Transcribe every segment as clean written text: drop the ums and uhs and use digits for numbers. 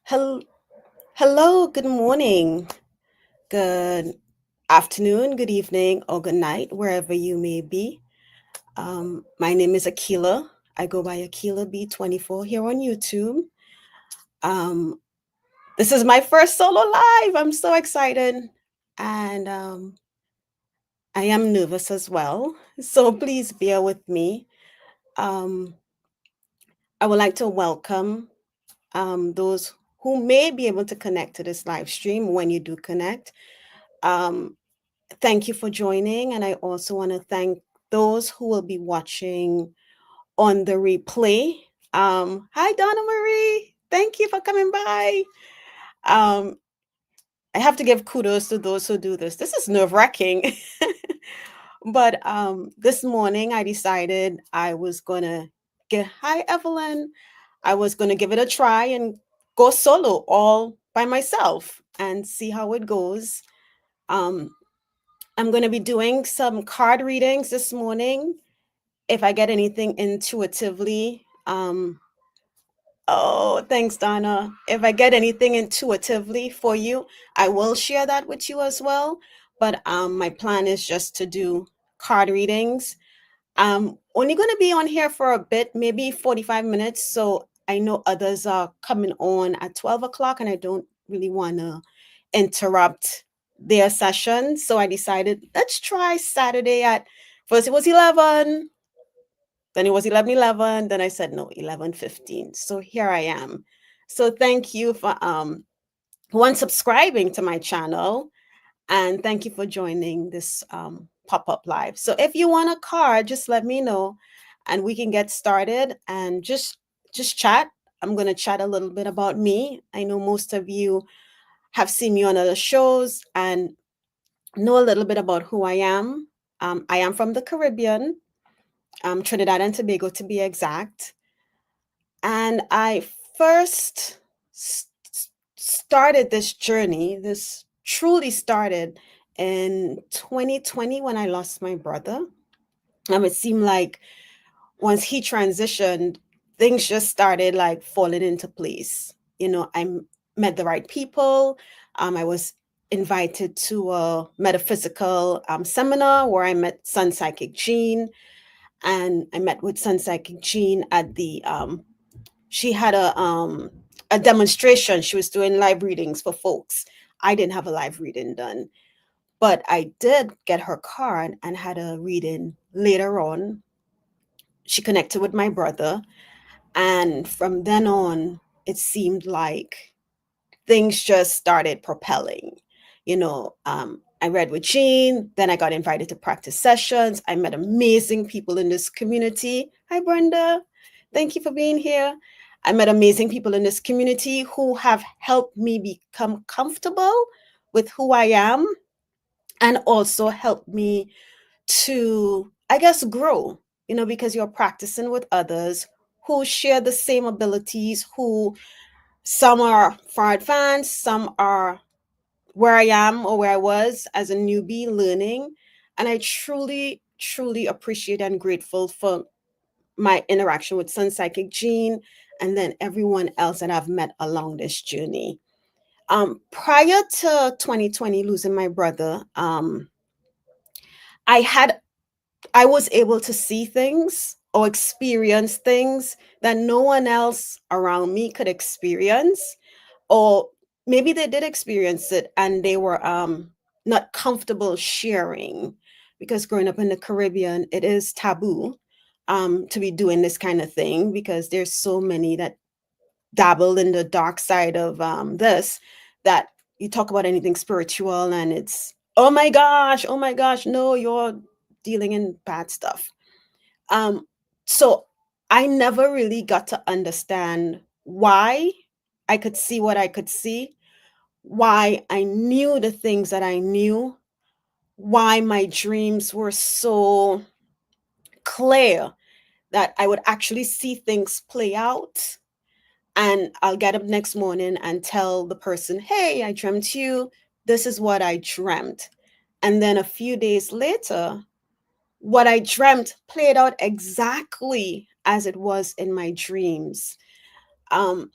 Hel- Hello, good morning, good afternoon, good evening, or good night, wherever you may be. My name is Akela. I go by Akela-B 24 here on YouTube. Um, this is my first solo live. I'm so excited. And I am nervous as well. So please bear with me. Um, I would like to welcome those who may be able to connect to this live stream when you do connect. Um, Thank you for joining. And I also want to thank those who will be watching on the replay. Hi, Donna Marie. Thank you for coming by. Um, I have to give kudos to those who do this. This is nerve wracking. But this morning I decided I was going to hi, Evelyn. I was going to give it a try and go solo all by myself and see how it goes. Um, I'm going to be doing some card readings this morning. If I get anything intuitively, oh, thanks, Donna. If I get anything intuitively for you, I will share that with you as well. But my plan is just to do card readings. I'm only going to be on here for a bit, maybe 45 minutes. So I know others are coming on at 12 o'clock, and I don't really want to interrupt their session. So I decided, let's try Saturday at first it was 11, then it was 11:11, then I said no, 11:15. So here I am. So thank you for one subscribing to my channel, and thank you for joining this pop-up live. So if you want a card, just let me know and we can get started and just chat. I'm going to chat a little bit about me. I know most of you have seen me on other shows and know a little bit about who I am. I am from the Caribbean, Trinidad and Tobago to be exact. And I first started this journey, this truly started in 2020 when I lost my brother. It seemed like once he transitioned, things just started like falling into place. I met the right people. I was invited to a metaphysical seminar where I met Sun Psychic Jean, and I met with Sun Psychic Jean at the she had a demonstration. She was doing live readings for folks. I didn't have a live reading done, but I did get her card and had a reading later on. She connected with my brother, and from then on, it seemed like things just started propelling. I read with Jean, then I got invited to practice sessions. I met amazing people in this community. Hi, Brenda. Thank you for being here. I met amazing people in this community who have helped me become comfortable with who I am and also helped me to, I guess, grow, because you're practicing with others who share the same abilities, who some are far advanced, some are where I am or where I was as a newbie learning. And I truly, truly appreciate and grateful for my interaction with Sun Psychic Jean and then everyone else that I've met along this journey. Prior to 2020 losing my brother, I had I was able to see things or experience things that no one else around me could experience, or maybe they did experience it and they were not comfortable sharing, because growing up in the Caribbean, it is taboo to be doing this kind of thing, because there's so many that dabble in the dark side of this, that you talk about anything spiritual and it's, oh my gosh, no, you're dealing in bad stuff. um, so I never really got to understand why I could see what I could see, why I knew the things that I knew, why my dreams were so clear that I would actually see things play out. And I'll get up next morning and tell the person, hey, I dreamt you. This is what I dreamt. And then a few days later, what I dreamt played out exactly as it was in my dreams. Um,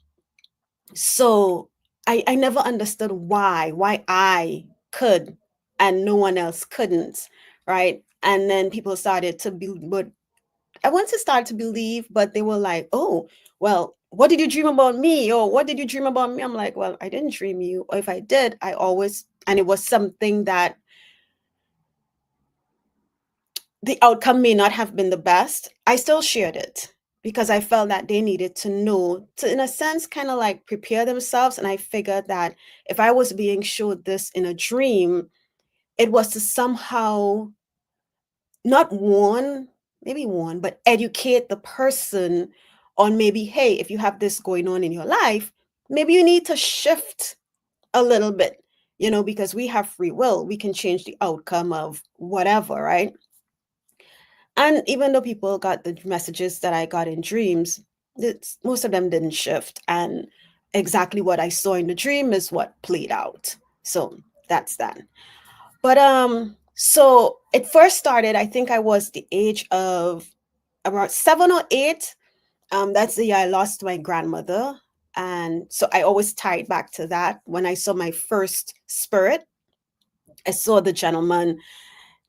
So I never understood why I could and no one else couldn't, right? And then people started to be, but I want to start to believe, but they were like, oh, well, what did you dream about me? Or what did you dream about me? I'm like, well, I didn't dream you. Or if I did, I always, and it was something that the outcome may not have been the best. I still shared it because I felt that they needed to know, to, in a sense, kind of like prepare themselves. And I figured that if I was being showed this in a dream, it was to somehow not warn, maybe warn, but educate the person on maybe, hey, if you have this going on in your life, maybe you need to shift a little bit, because we have free will. We can change the outcome of whatever, right? And even though people got the messages that I got in dreams, most of them didn't shift. And exactly what I saw in the dream is what played out. So that's that. But so it first started, I think I was the age of around 7 or 8. That's the year I lost my grandmother. And so I always tied back to that. When I saw my first spirit, I saw the gentleman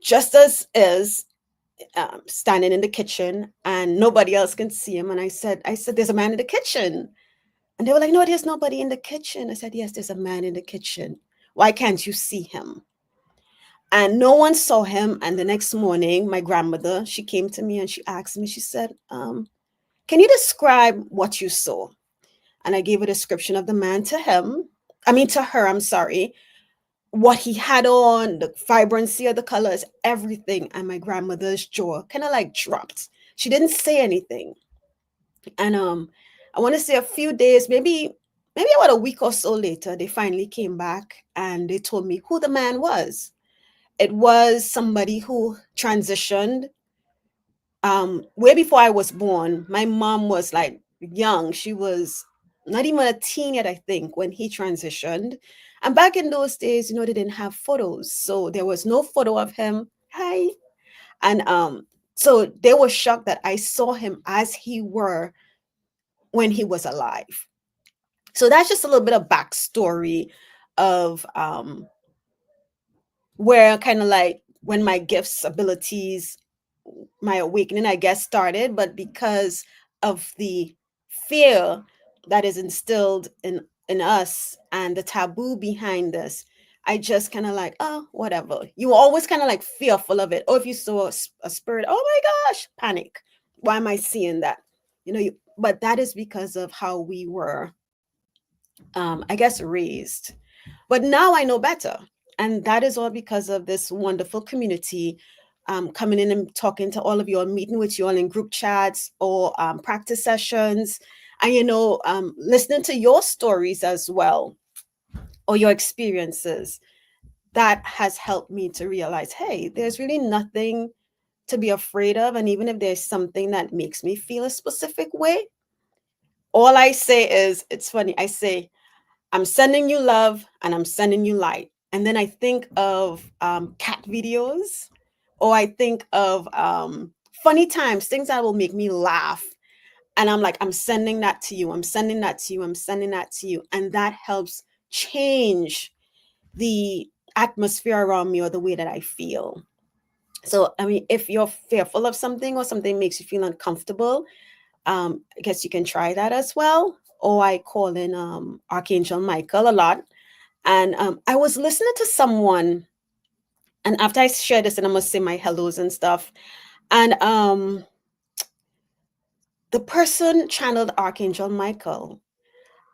just as is, standing in the kitchen, and nobody else can see him. And I said, there's a man in the kitchen. And they were like, no, there's nobody in the kitchen. I said, yes, there's a man in the kitchen. Why can't you see him? And no one saw him. And the next morning, my grandmother, she came to me and she asked me, she said, can you describe what you saw? And I gave a description of the man to him. I mean, to her, I'm sorry. What he had on, the vibrancy of the colors, everything. And my grandmother's jaw kind of like dropped. She didn't say anything. And I want to say a few days, maybe about a week or so later, they finally came back and they told me who the man was. It was somebody who transitioned way before I was born. My mom was like young. She was not even a teen yet, I think, when he transitioned. And back in those days, they didn't have photos. So there was no photo of him. Hi. And so they were shocked that I saw him as he were when he was alive. So that's just a little bit of backstory of where kind of like when my gifts, abilities, my awakening, I guess, started. But because of the fear that is instilled in us and the taboo behind this, I just kind of like, oh, whatever. You always kind of like fearful of it. Or if you saw a spirit, oh my gosh, panic. Why am I seeing that? But that is because of how we were, I guess, raised. But now I know better. And that is all because of this wonderful community, coming in and talking to all of you, or meeting with you all in group chats or practice sessions, and, listening to your stories as well, or your experiences. That has helped me to realize, hey, there's really nothing to be afraid of. And even if there's something that makes me feel a specific way, all I say is, it's funny, I say, I'm sending you love and I'm sending you light. And then I think of cat videos, or I think of funny times, things that will make me laugh. And I'm like, I'm sending that to you. I'm sending that to you. I'm sending that to you. And that helps change the atmosphere around me, or the way that I feel. So, I mean, if you're fearful of something, or something makes you feel uncomfortable, I guess you can try that as well. Or I call in Archangel Michael a lot. And I was listening to someone, and after I share this, and I must say my hellos and stuff, and the person channeled Archangel Michael,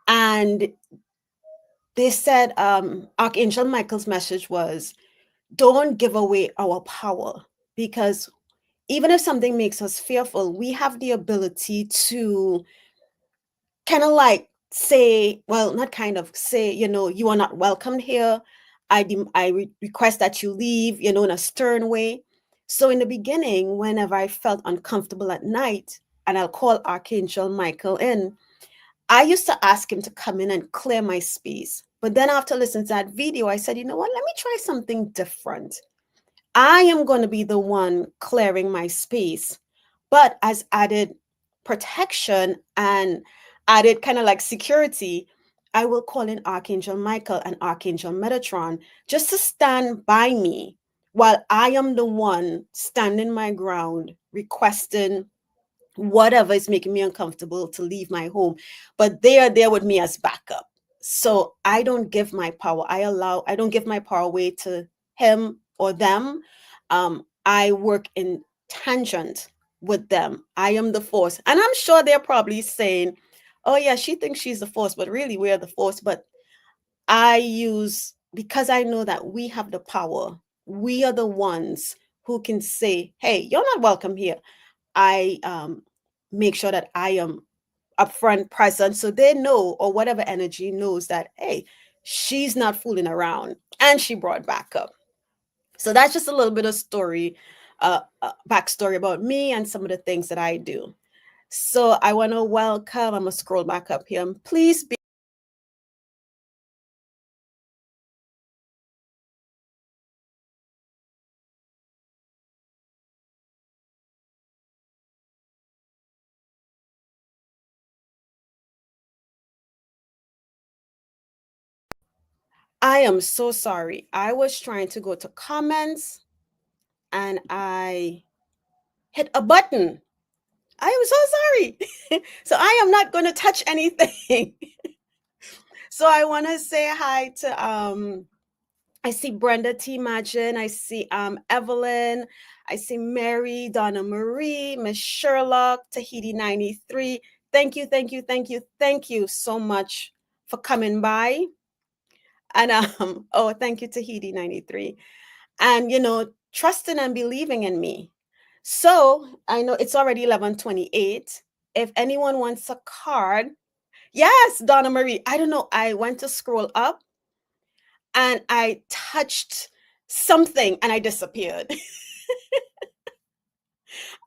and they said Archangel Michael's message was, don't give away our power, because even if something makes us fearful, we have the ability to kind of like say, well, not kind of say, you are not welcome here. I request that you leave, in a stern way. So in the beginning, whenever I felt uncomfortable at night, and I'll call Archangel Michael in, I used to ask him to come in and clear my space. But then after listening to that video, I said, you know what? Let me try something different. I am going to be the one clearing my space, but as added protection and added kind of like security, I will call in Archangel Michael and Archangel Metatron just to stand by me while I am the one standing my ground, requesting whatever is making me uncomfortable to leave my home. But they are there with me as backup. So I don't give my power. I don't give my power away to him or them. I work in tangent with them. I am the force. And I'm sure they're probably saying, oh, yeah, she thinks she's the force, but really we're the force. But I use, because I know that we have the power, we are the ones who can say, hey, you're not welcome here. I make sure that I am upfront present so they know, or whatever energy knows, that, hey, she's not fooling around and she brought back up. So that's just a little bit of story, backstory about me and some of the things that I do. So I want to welcome, I'm going to scroll back up here. Please be. I am so sorry. I was trying to go to comments and I hit a button. I am so sorry. So I am not going to touch anything. So I want to say hi to I see Brenda T. Magin, I see Evelyn, I see Mary, Donna Marie, Miss Sherlock, Tahiti 93. Thank you, thank you, thank you, thank you so much for coming by. And oh, thank you, Tahiti 93. And trusting and believing in me. So I know it's already 11:28. If anyone wants a card, yes, Donna Marie. I don't know. I went to scroll up and I touched something and I disappeared. And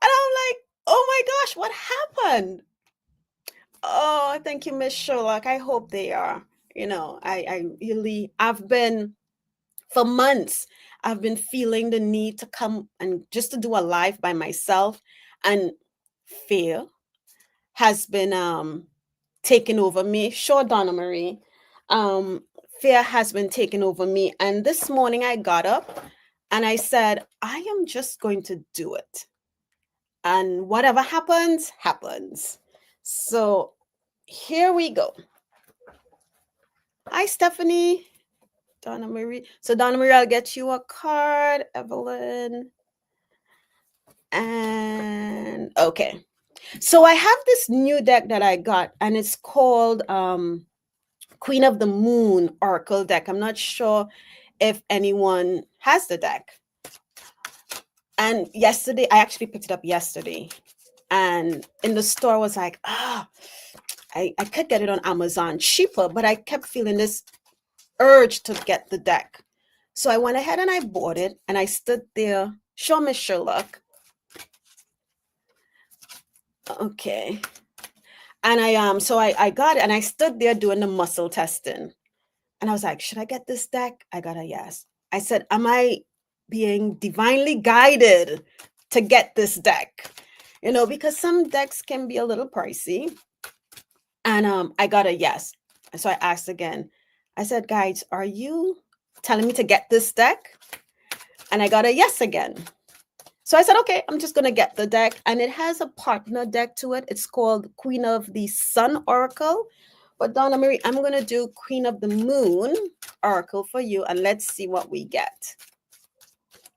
I'm like, oh my gosh, what happened? Oh, thank you, Miss Sherlock. I hope they are. I really, I've been, for months, I've been feeling the need to come and just to do a live by myself. And fear has been taking over me. Sure, Donna Marie. Um, Fear has been taking over me. And this morning I got up and I said, I am just going to do it. And whatever happens, happens. So here we go. Hi, Stephanie. Donna Marie. So, Donna Marie, I'll get you a card. Evelyn. And okay. So I have this new deck that I got, and it's called Queen of the Moon Oracle deck. I'm not sure if anyone has the deck. And yesterday, I actually picked it up yesterday. And in the store, I was like, I could get it on Amazon cheaper, but I kept feeling this urge to get the deck. So I went ahead and I bought it, and I stood there. Show Miss Sherlock. Okay. And I got it and I stood there doing the muscle testing. And I was like, should I get this deck? I got a yes. I said, am I being divinely guided to get this deck? Because some decks can be a little pricey. And I got a yes. So I asked again. I said, guys, are you telling me to get this deck? And I got a yes again. So I said, okay, I'm just going to get the deck. And it has a partner deck to it. It's called Queen of the Sun Oracle. But Donna Marie, I'm going to do Queen of the Moon Oracle for you. And let's see what we get.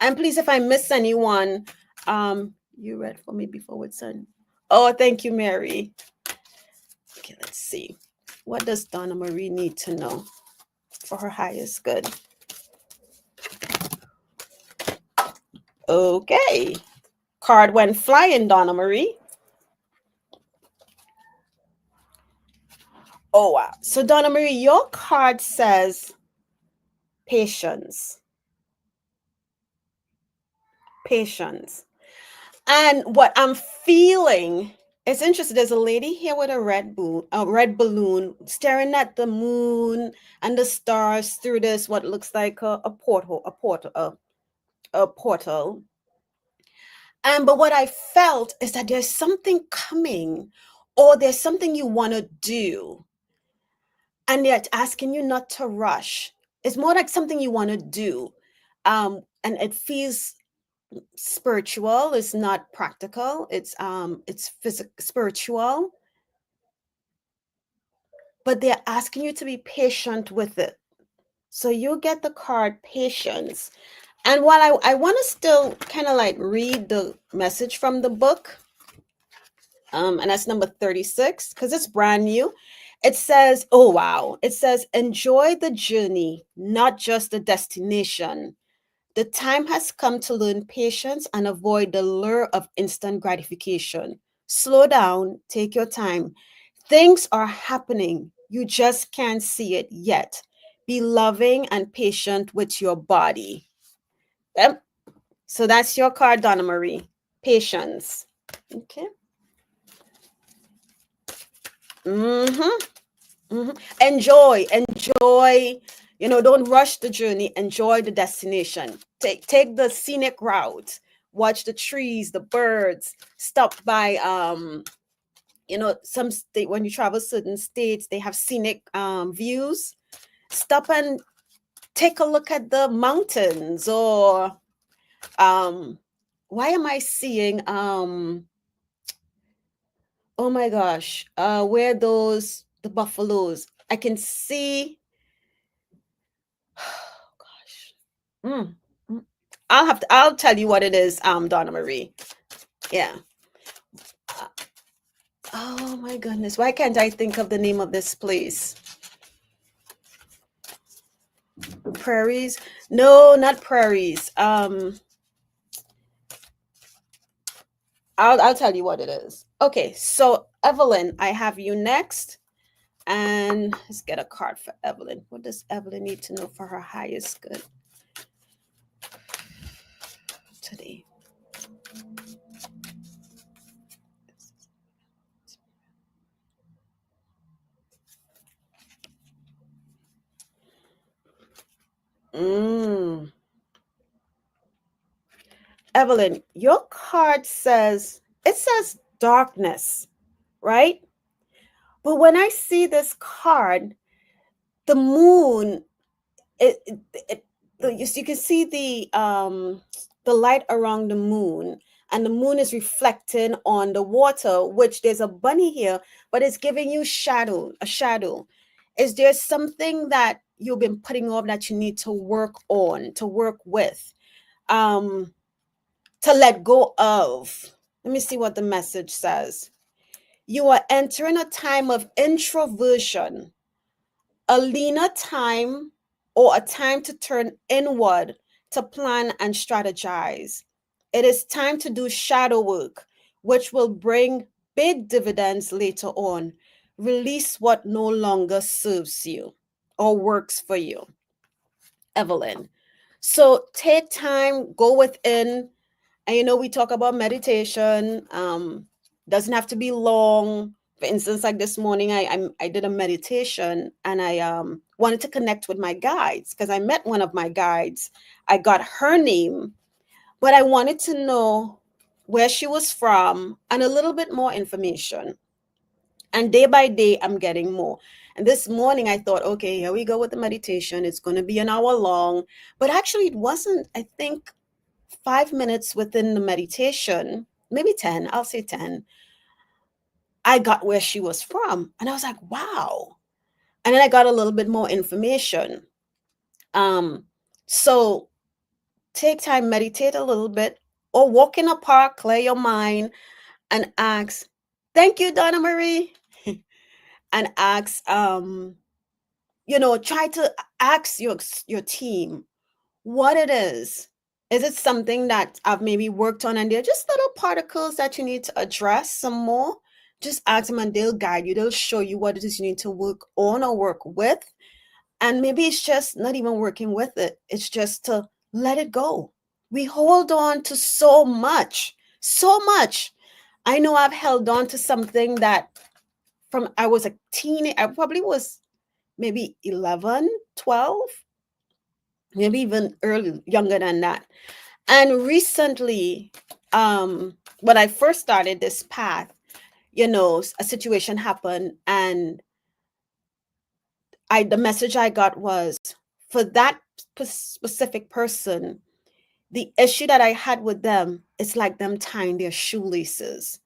And please, if I miss anyone, you read for me before with Sun. Oh, thank you, Mary. Okay, let's see. What does Donna Marie need to know for her highest good? Okay. Card went flying, Donna Marie. Oh, wow. So, Donna Marie, your card says patience. Patience. And what I'm feeling, it's interesting. There's a lady here with a red balloon staring at the moon and the stars through this, what looks like a portal. But what I felt is that there's something coming, or there's something you want to do. and they're asking you not to rush. It's more like something you want to do. And it feels spiritual. It's not practical. It's physical, spiritual, but they're asking you to be patient with it. So you get the card patience. And while I want to still kind of like read the message from the book, and that's number 36 because it's brand new. It says, oh wow, it says, enjoy the journey, not just the destination. The time has come to learn patience and avoid the lure of instant gratification. Slow down, take your time. Things are happening. You just can't see it yet. Be loving and patient with your body. Yep. So that's your card, Donna Marie. Patience. Okay. Mm-hmm. Mm-hmm. Enjoy. Don't rush the journey. Enjoy the destination. Take the scenic route. Watch the trees, the birds. Stop by some state. When you travel certain states, they have scenic views. Stop and take a look at the mountains. Or why am I seeing oh my gosh, where those the buffaloes? I can see. Oh gosh. Mm, mm. I'll tell you what it is, Donna Marie. Yeah. Uh, Oh my goodness. Why can't I think of the name of this place? Prairies? No, not prairies. I'll tell you what it is. Okay, so Evelyn, I have you next. And let's get a card for Evelyn. What does Evelyn need to know for her highest good today? Mm. Evelyn, your card says darkness, right? But when I see this card, the moon, it, it, it you can see the light around the moon, and the moon is reflecting on the water, which there's a bunny here, but it's giving you a shadow. Is there something that you've been putting off that you need to work on, to work with? To let go of. Let me see what the message says. You are entering a time of introversion, a leaner time, or a time to turn inward to plan and strategize. It is time to do shadow work, which will bring big dividends later on. Release what no longer serves you or works for you. Evelyn. So take time, go within. And we talk about meditation. Doesn't have to be long. For instance, like this morning, I did a meditation, and I wanted to connect with my guides because I met one of my guides. I got her name, but I wanted to know where she was from and a little bit more information. And day by day, I'm getting more. And this morning, I thought, okay, here we go with the meditation. It's going to be an hour long, but actually, it wasn't. I think 5 minutes within the meditation, maybe 10, I'll say 10, I got where she was from. And I was like, wow. And then I got a little bit more information. Um, so take time, meditate a little bit, or walk in a park, clear your mind, and ask, thank you, Donna Marie. And ask, try to ask your team what it is. Is it something that I've maybe worked on and they're just little particles that you need to address some more? Just ask them and they'll guide you. They'll show you what it is you need to work on or work with. And maybe it's just not even working with it. It's just to let it go. We hold on to so much, so much. I know I've held on to something that from I was a teenager, I probably was maybe 11, 12, maybe even early, younger than that. And recently, when I first started this path, a situation happened, and the message I got was, for that specific person, the issue that I had with them is like them tying their shoelaces.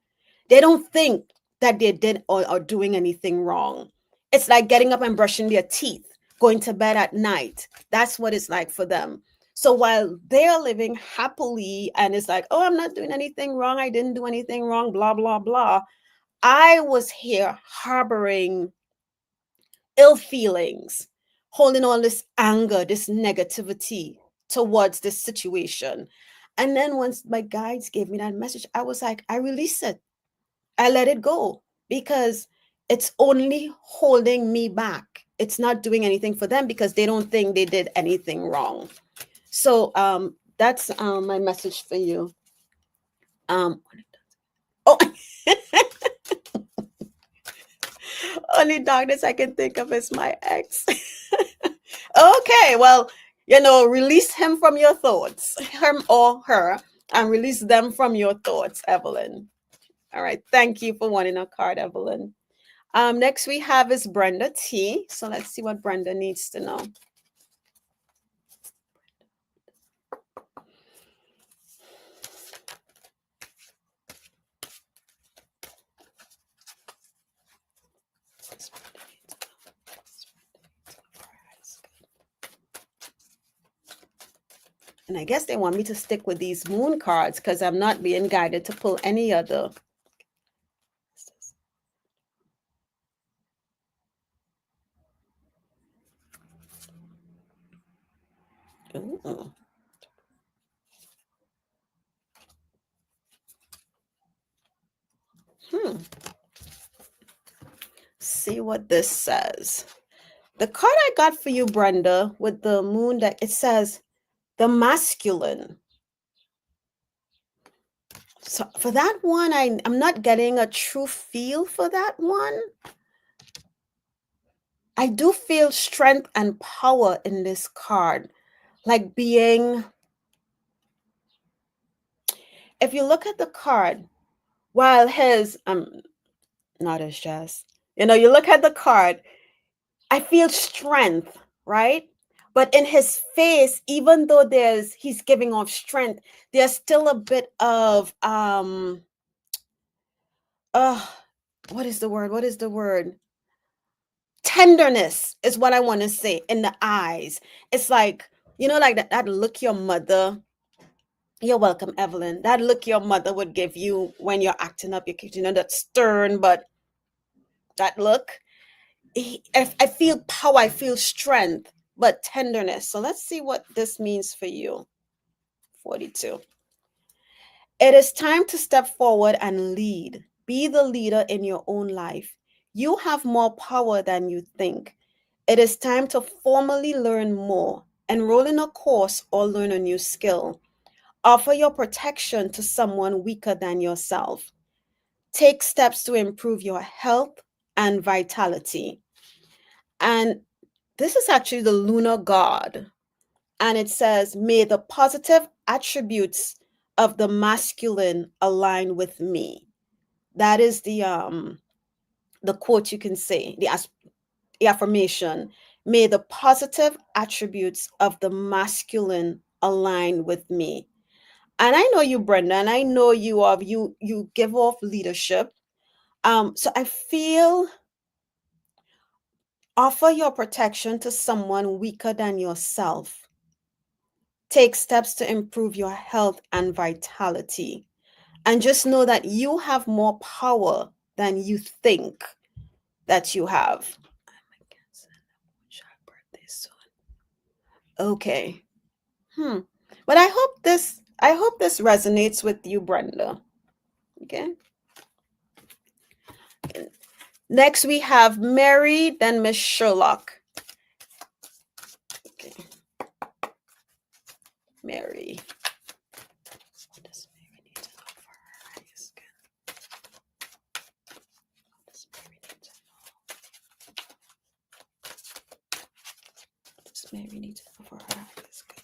They don't think that they did or are doing anything wrong. It's like getting up and brushing their teeth, going to bed at night. That's what it's like for them. So while they're living happily and it's like, oh, I'm not doing anything wrong, I didn't do anything wrong, blah, blah, blah, I was here harboring ill feelings, holding all this anger, this negativity towards this situation. And then once my guides gave me that message, I was like, I release it. I let it go because it's only holding me back. It's not doing anything for them because they don't think they did anything wrong. So that's my message for you. Um, oh, only darkness I can think of is my ex. Okay, well, release him from your thoughts, him or her, and release them from your thoughts, Evelyn. All right, thank you for wanting a card, Evelyn. Next we have is Brenda T. So let's see what Brenda needs to know. And I guess they want me to stick with these moon cards because I'm not being guided to pull any other. Ooh. See what this says. The card I got for you, Brenda, with the moon deck, it says the masculine. So for that one, I'm not getting a true feel for that one. I do feel strength and power in this card, like being, if you look at the card, while his, not as just, you look at the card, I feel strength, right? But in his face, even though he's giving off strength, there's still a bit of what is the word? What is the word? Tenderness is what I want to say in the eyes. It's like, like that look your mother. You're welcome, Evelyn. That look your mother would give you when you're acting up your kid, that stern, but that look. I feel power, I feel strength, but tenderness. So let's see what this means for you. 42. It is time to step forward and lead. Be the leader in your own life. You have more power than you think. It is time to formally learn more, enroll in a course, or learn a new skill. Offer your protection to someone weaker than yourself. Take steps to improve your health and vitality. And this is actually the lunar god. And it says, may the positive attributes of the masculine align with me. That is the quote you can say, the affirmation. May the positive attributes of the masculine align with me. And I know you, Brenda, and I know you give off leadership. So I feel, offer your protection to someone weaker than yourself. Take steps to improve your health and vitality. And just know that you have more power than you think that you have. Okay. But I hope this resonates with you, Brenda. Okay. Next we have Mary, then Miss Sherlock. Okay. Mary. What does Mary need to know for her highest good? What does Mary need to know? What does Mary need to know for her highest good?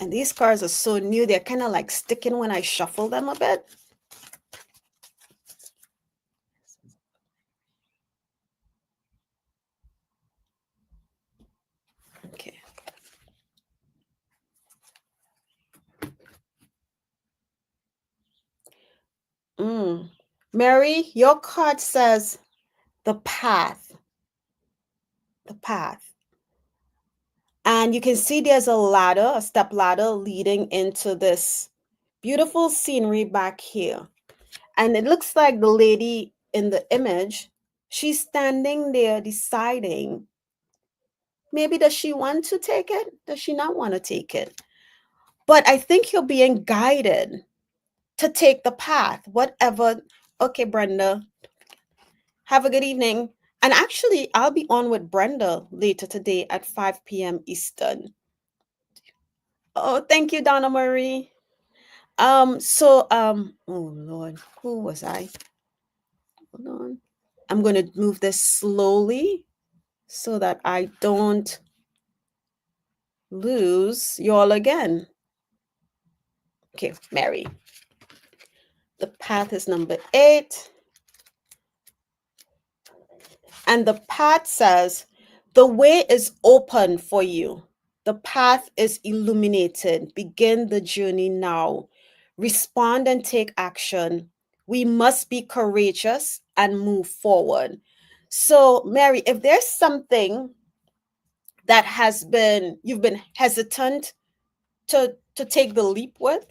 And these cards are so new, they're kind of like sticking when I shuffle them a bit. Mary, your card says the path, the path. And you can see there's a ladder, a step ladder leading into this beautiful scenery back here. And it looks like the lady in the image, she's standing there deciding, maybe does she want to take it? Does she not want to take it? But I think you're being guided to take the path, whatever. Okay, Brenda, have a good evening. And actually, I'll be on with Brenda later today at 5 p.m. Eastern. Oh, thank you, Donna Marie. Oh Lord, who was I? Hold on. I'm going to move this slowly so that I don't lose y'all again. Okay, Mary. The path is number 8. And the path says, the way is open for you. The path is illuminated. Begin the journey now. Respond and take action. We must be courageous and move forward. So, Mary, if there's something that you've been hesitant to take the leap with,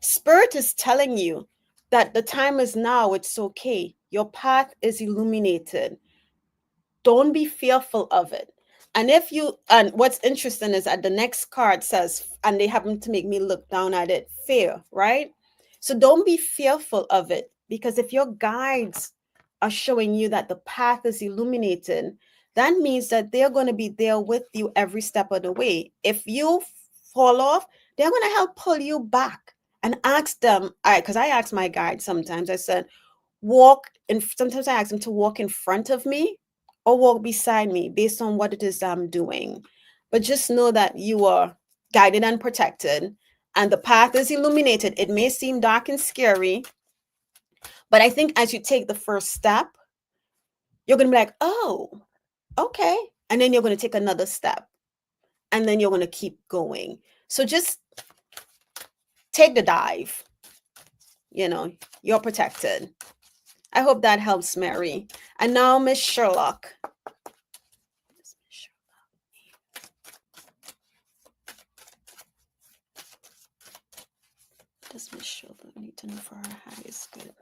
Spirit is telling you that the time is now. It's okay. Your path is illuminated. Don't be fearful of it. And what's interesting is that the next card says, and they happen to make me look down at it, fear, right? So don't be fearful of it, because if your guides are showing you that the path is illuminated, that means that they're going to be there with you every step of the way. If you fall off, they're going to help pull you back and ask them. Because I ask my guide sometimes, I said, sometimes I ask them to walk in front of me or walk beside me based on what it is I'm doing. But just know that you are guided and protected, and the path is illuminated. It may seem dark and scary, but I think as you take the first step, you're going to be like, oh, okay. And then you're going to take another step, and then you're going to keep going. So just take the dive. You're protected. I hope that helps, Mary. And now, Miss Sherlock. Does Miss Sherlock need to know for her highest good?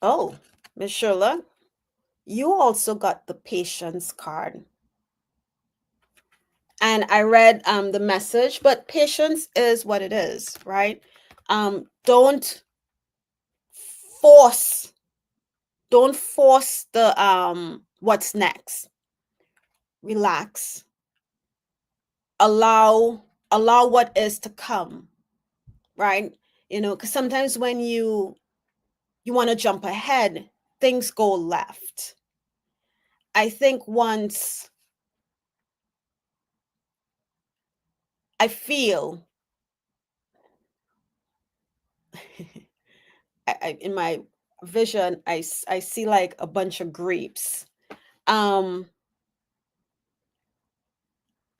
Oh, Miss Sherlock, you also got the patience card. And I read the message, but patience is what it is, right? Don't force the what's next. Relax. Allow what is to come, right? Because sometimes when you want to jump ahead, things go left. I think once I feel in my vision, I see like a bunch of grapes. And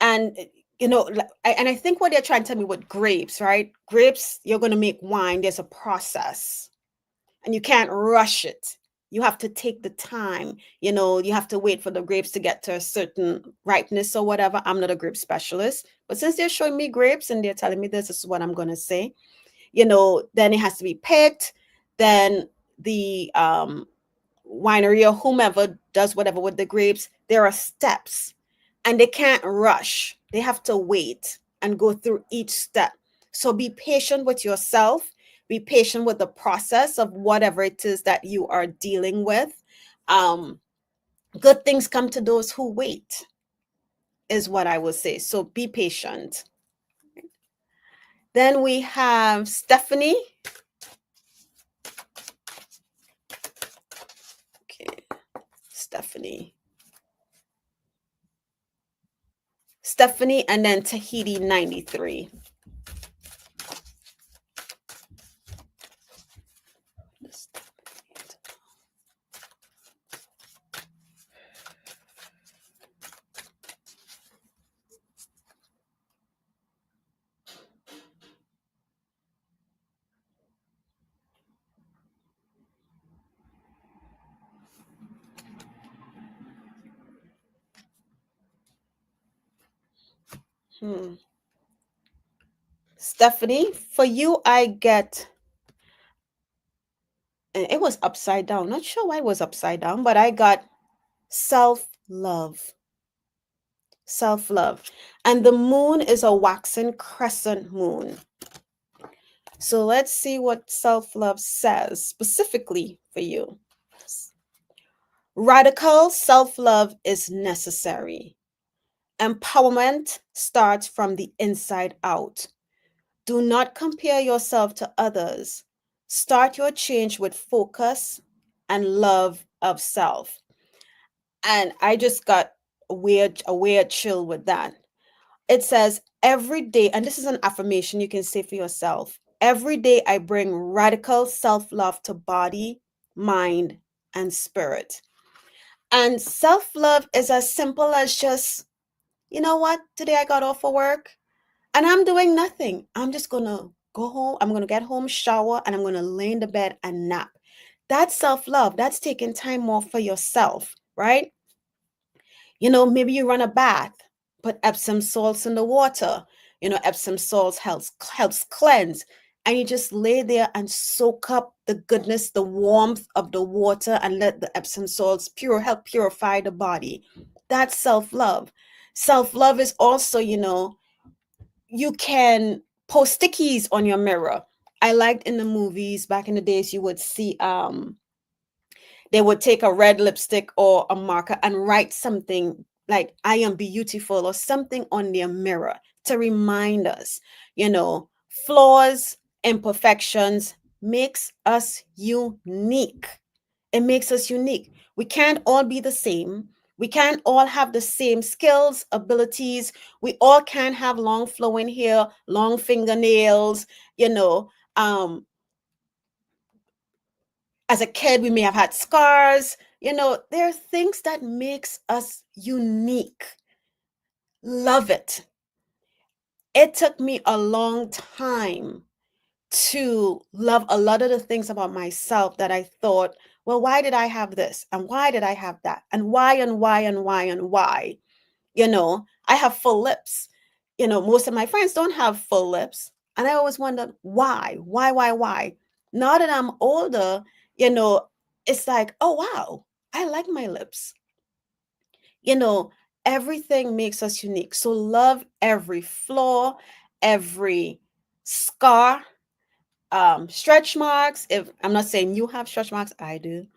I think what they're trying to tell me with grapes, right? Grapes, you're going to make wine. There's a process, and you can't rush it. You have to take the time. You have to wait for the grapes to get to a certain ripeness or whatever. I'm not a grape specialist, but since they're showing me grapes and they're telling me this is what I'm going to say, then it has to be picked. Then the winery or whomever does whatever with the grapes, there are steps, and they can't rush. They have to wait and go through each step. So be patient with yourself. Be patient with the process of whatever it is that you are dealing with. Good things come to those who wait, is what I will say. So be patient. Then we have Stephanie. Okay, Stephanie. Stephanie, and then Tahiti 93. Stephanie, for you, I get, and it was upside down. Not sure why it was upside down, but I got self love. Self love. And the moon is a waxing crescent moon. So let's see what self love says specifically for you. Radical self love is necessary. Empowerment starts from the inside out. Do not compare yourself to others. Start your change with focus and love of self. And I just got a weird chill with that. It says every day, and this is an affirmation you can say for yourself. Every day I bring radical self-love to body, mind, and spirit. And self-love is as simple as just, you know what? Today I got off of work and I'm doing nothing. I'm just going to go home. I'm going to get home, shower, and I'm going to lay in the bed and nap. That's self-love. That's taking time off for yourself, right? Maybe you run a bath, put Epsom salts in the water. Epsom salts helps cleanse. And you just lay there and soak up the goodness, the warmth of the water, and let the Epsom salts help purify the body. That's self-love. Self-love is also, you can post stickies on your mirror. I liked in the movies back in the days, you would see they would take a red lipstick or a marker and write something like I am beautiful or something on their mirror to remind us, flaws, imperfections makes us unique. It makes us unique. We can't all be the same. We can't all have the same skills, abilities. We all can't have long flowing hair, long fingernails, as a kid we may have had scars. There are things that makes us unique. Love it. It took me a long time to love a lot of the things about myself that I thought, well, why did I have this and why did I have that and why and why and why and why. I have full lips. Most of my friends don't have full lips, and I always wondered why. Now that I'm older, it's like, oh wow, I like my lips. Everything makes us unique. So love every flaw, every scar, stretch marks. If I'm not saying you have stretch marks, I do.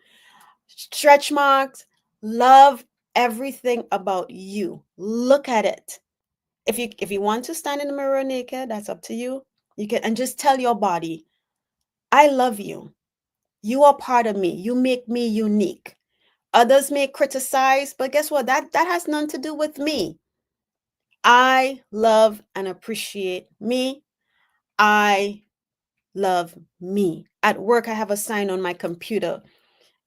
Stretch marks. Love everything about you. Look at it. If you want to stand in the mirror naked, that's up to you. You can, and just tell your body, I love you. You are part of me. You make me unique. Others may criticize, but guess what? That has nothing to do with me. I love and appreciate me. I love me. At work, I have a sign on my computer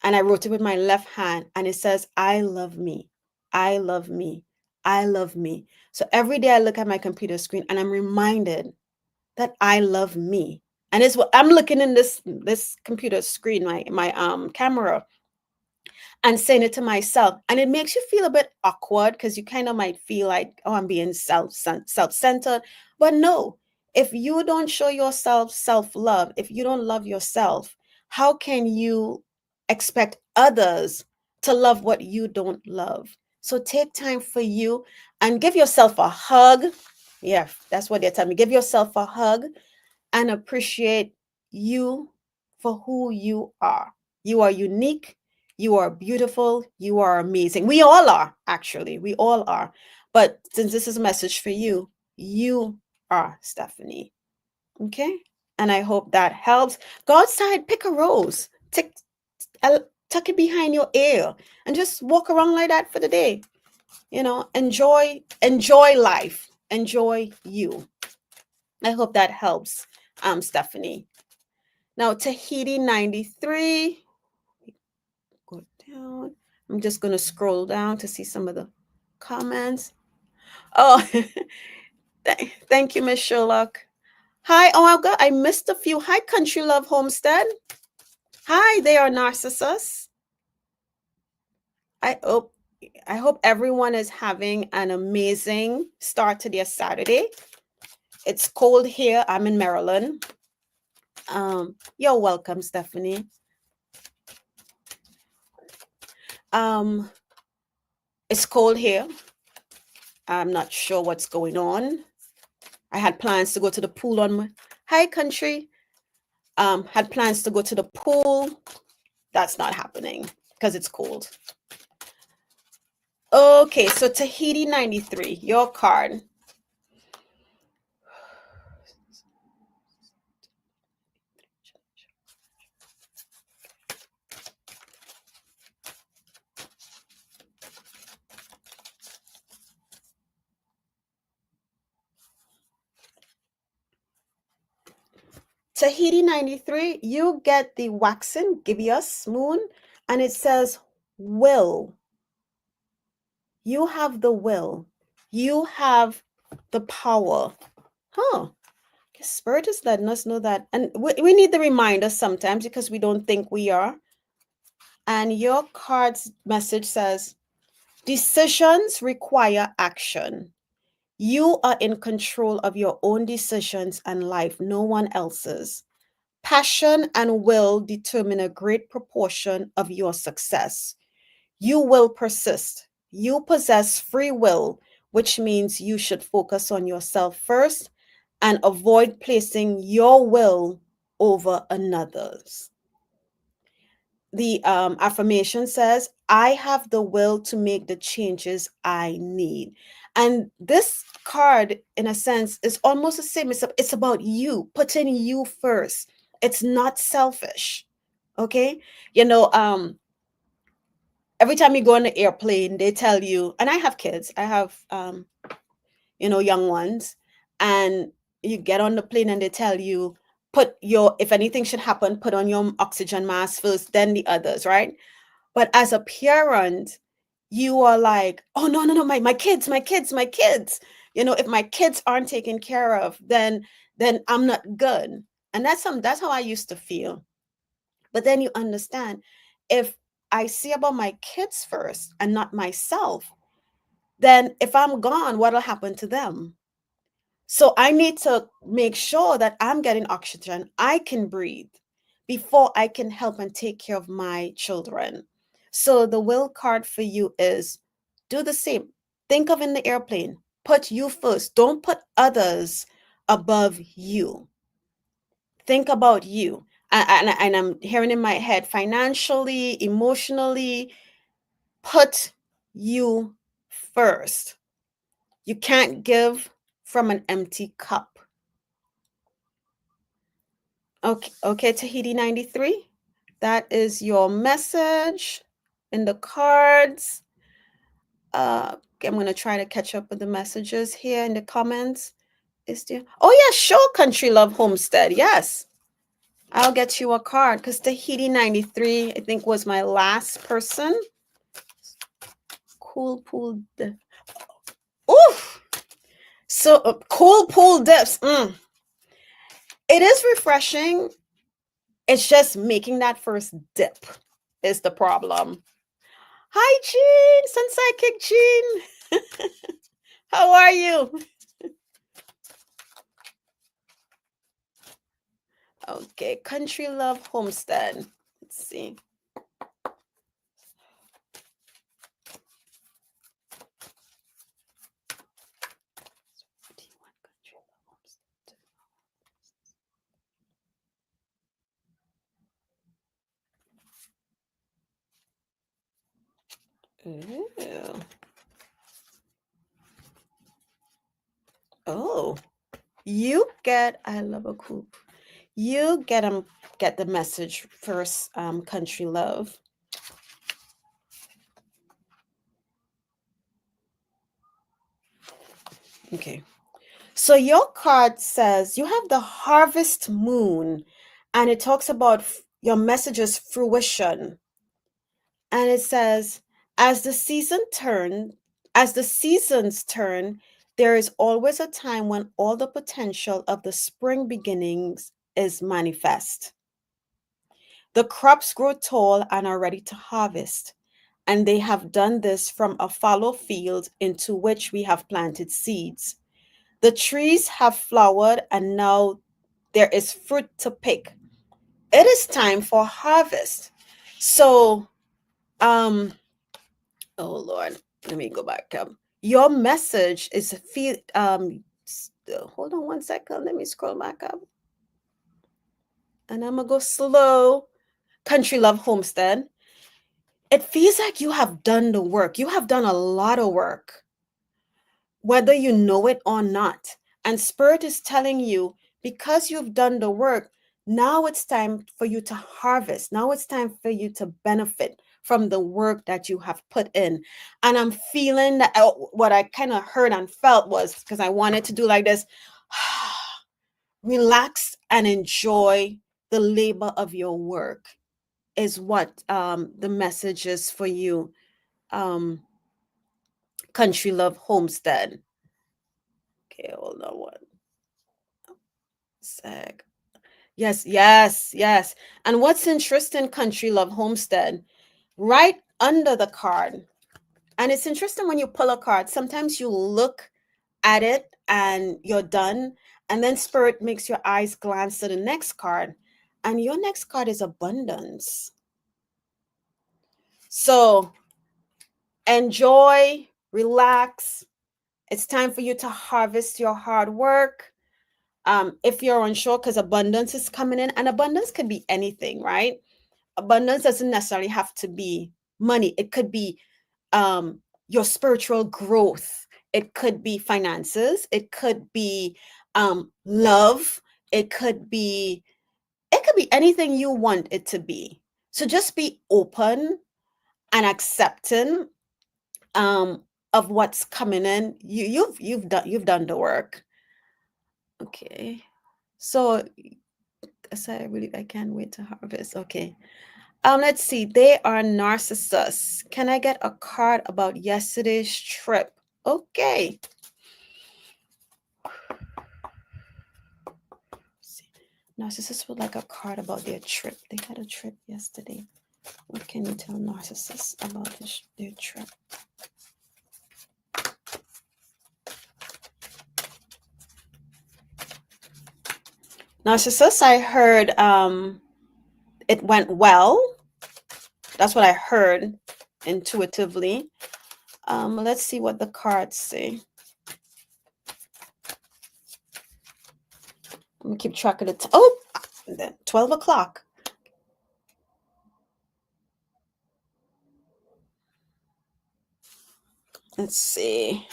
and I wrote it with my left hand and it says, I love me. I love me. I love me. So every day I look at my computer screen and I'm reminded that I love me. And it's what I'm looking in this computer screen, my camera, and saying it to myself. And it makes you feel a bit awkward because you kind of might feel like, oh, I'm being self-centered. But no, if you don't show yourself self-love, if you don't love yourself, how can you expect others to love what you don't love? So take time for you and give yourself a hug. Yeah, that's what they're telling me. Give yourself a hug and appreciate you for who you are. You are unique. You are beautiful. You are amazing. We all are, actually. We all are. But since this is a message for you, you are Stephanie. Okay? And I hope that helps. Go outside, pick a rose, tuck it behind your ear, and just walk around like that for the day. enjoy life, enjoy you. I hope that helps, Stephanie. Now, Tahiti 93, go down. I'm just going to scroll down to see some of the comments. Oh, thank you, Miss Sherlock. Hi, oh my God, I missed a few. Hi, Country Love Homestead. Hi, they are Narcissus. I hope everyone is having an amazing start to their Saturday. It's cold here. I'm in Maryland. You're welcome, Stephanie. It's cold here. I'm not sure what's going on. I had plans to go to the pool on my hi country. Had plans to go to the pool. That's not happening because it's cold. Okay, so Tahiti 93, your card. Tahiti 93, you get the waxen gibbous moon, and it says will. You have the will. You have the power. Huh. Spirit is letting us know that. And we need the reminder sometimes because we don't think we are. And your card's message says, decisions require action. You are in control of your own decisions and life, no one else's. Passion and will determine a great proportion of your success. You will persist. You possess free will, which means you should focus on yourself first and avoid placing your will over another's. The affirmation says, I have the will to make the changes I need. And this card, in a sense, is almost the same. It's about you, putting you first. It's not selfish. Okay. Every time you go on the airplane, they tell you, and I have kids, I have, young ones, and you get on the plane and they tell you, if anything should happen, put on your oxygen mask first, then the others, right? But as a parent, you are like, oh, no, no, no, my kids, my kids, my kids. If my kids aren't taken care of, then I'm not good. And that's how I used to feel. But then you understand, if I see about my kids first and not myself, then if I'm gone, what'll happen to them? So I need to make sure that I'm getting oxygen, I can breathe before I can help and take care of my children. So the will card for you is do the same. Think of in the airplane, put you first. Don't put others above you. Think about you. And I'm hearing in my head, financially, emotionally, put you first. You can't give from an empty cup. Okay, Tahiti 93. That is your message in the cards. I'm going to try to catch up with the messages here in the comments. Oh, yeah, sure, Country Love Homestead. Yes. I'll get you a card because Tahiti 93, I think, was my last person. Cool pool. Oof. So, cool pool dips. It is refreshing. It's just making that first dip is the problem. Hi, Jean, Sensei Kick Jean. How are you? Okay, Country Love Homestead. Let's see. Ooh. Oh, you get, I love a coop. You get the message first, Country Love. Okay. So your card says you have the harvest moon, and it talks about your message's fruition. And it says, as the season turn, as the seasons turn, there is always a time when all the potential of the spring beginnings is manifest. The crops grow tall and are ready to harvest, and they have done this from a fallow field into which we have planted seeds. The trees have flowered, and now there is fruit to pick. It is time for harvest. So, um, oh Lord, let me go back. Your message is feel. Hold on one second. Let me scroll back up, and I'm gonna go slow. Country Love Homestead. It feels like you have done the work. You have done a lot of work, whether you know it or not. And Spirit is telling you, because you've done the work, now it's time for you to harvest. Now it's time for you to benefit from the work that you have put in. And I'm feeling that what I kind of heard and felt was, because I wanted to do like this, relax and enjoy the labor of your work is what the message is for you. Um, Country Love Homestead. Okay, hold on one sec. Yes, yes, yes. And what's interesting, Country Love Homestead, right under the card, and it's interesting when you pull a card, sometimes you look at it and you're done, and then Spirit makes your eyes glance to the next card, and your next card is abundance. So enjoy, relax. It's time for you to harvest your hard work. If you're unsure, because abundance is coming in, and abundance could be anything, right? Abundance doesn't necessarily have to be money. It could be your spiritual growth. It could be finances. It could be love. It could be anything you want it to be. So just be open and accepting of what's coming in. You've done the work. Okay. So I can't wait to harvest. Okay. Let's see. They are narcissists. Can I get a card about yesterday's trip? Okay. Narcissists would like a card about their trip. They had a trip yesterday. What can you tell narcissists about their trip? Narcissists, I heard it went well. That's what I heard intuitively. Let's see what the cards say. Let me keep track of the 12 o'clock. Let's see.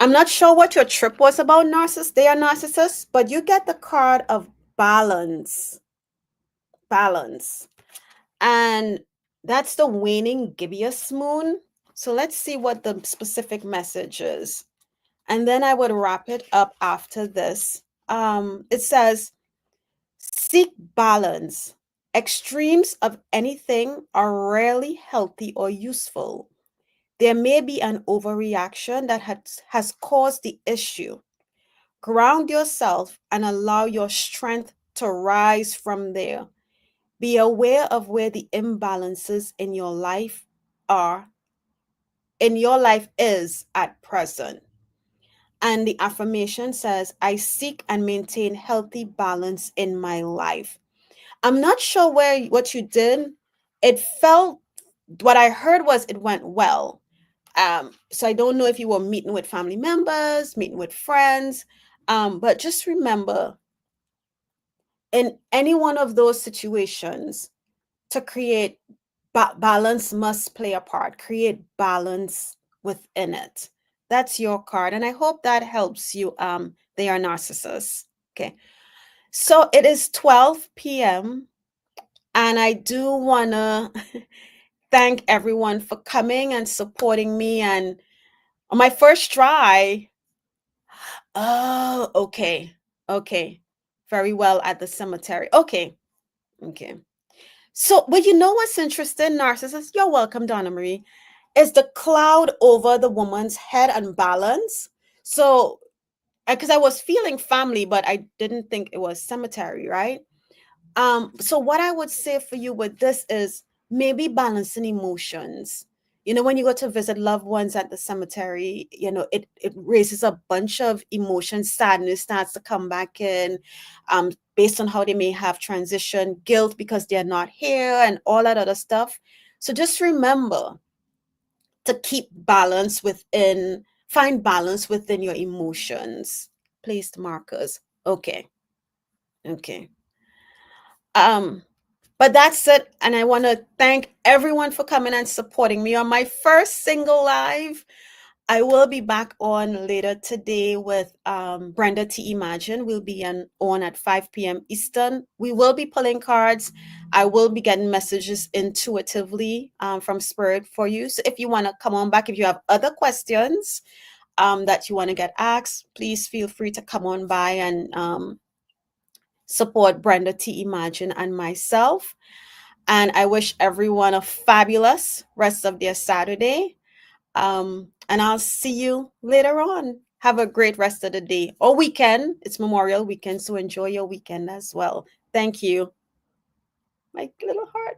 I'm not sure what your trip was about, narcissists. They are narcissists, but you get the card of balance. Balance. And that's the waning gibbous moon. So let's see what the specific message is. And then I would wrap it up after this. It says, seek balance. Extremes of anything are rarely healthy or useful. There may be an overreaction that has caused the issue. Ground yourself and allow your strength to rise from there. Be aware of where the imbalances in your life is at present. And the affirmation says, I seek and maintain healthy balance in my life. I'm not sure what you did. It felt, what I heard was it went well. So I don't know if you were meeting with family members, meeting with friends, but just remember, in any one of those situations, to create balance must play a part. Create balance within it. That's your card, and I hope that helps you. They are narcissists. Okay, so it is 12 p.m. and I do wanna thank everyone for coming and supporting me. And on my first try, oh, okay, okay, very well at the cemetery. Okay, okay. So, but you know what's interesting, narcissist? You're welcome, Donna Marie. Is the cloud over the woman's head unbalanced? So, because I was feeling family, but I didn't think it was cemetery, right? So what I would say for you with this is maybe balancing emotions. You know, when you go to visit loved ones at the cemetery, you know, it raises a bunch of emotions. Sadness starts to come back in, based on how they may have transitioned, guilt because they're not here, and all that other stuff. So just remember to keep balance within, find balance within your emotions. Placed markers. Okay. Okay. Um, but that's it. And I want to thank everyone for coming and supporting me on my first single live. I will be back on later today with Brenda T. Imagine. We'll be on at 5 p.m. Eastern. We will be pulling cards. I will be getting messages intuitively from Spirit for you. So if you want to come on back, if you have other questions that you want to get asked, please feel free to come on by and support Brenda T. Imagine and myself. And I wish everyone a fabulous rest of their Saturday. And I'll see you later on. Have a great rest of the day or weekend. It's Memorial Weekend, so enjoy your weekend as well. Thank you. My little heart.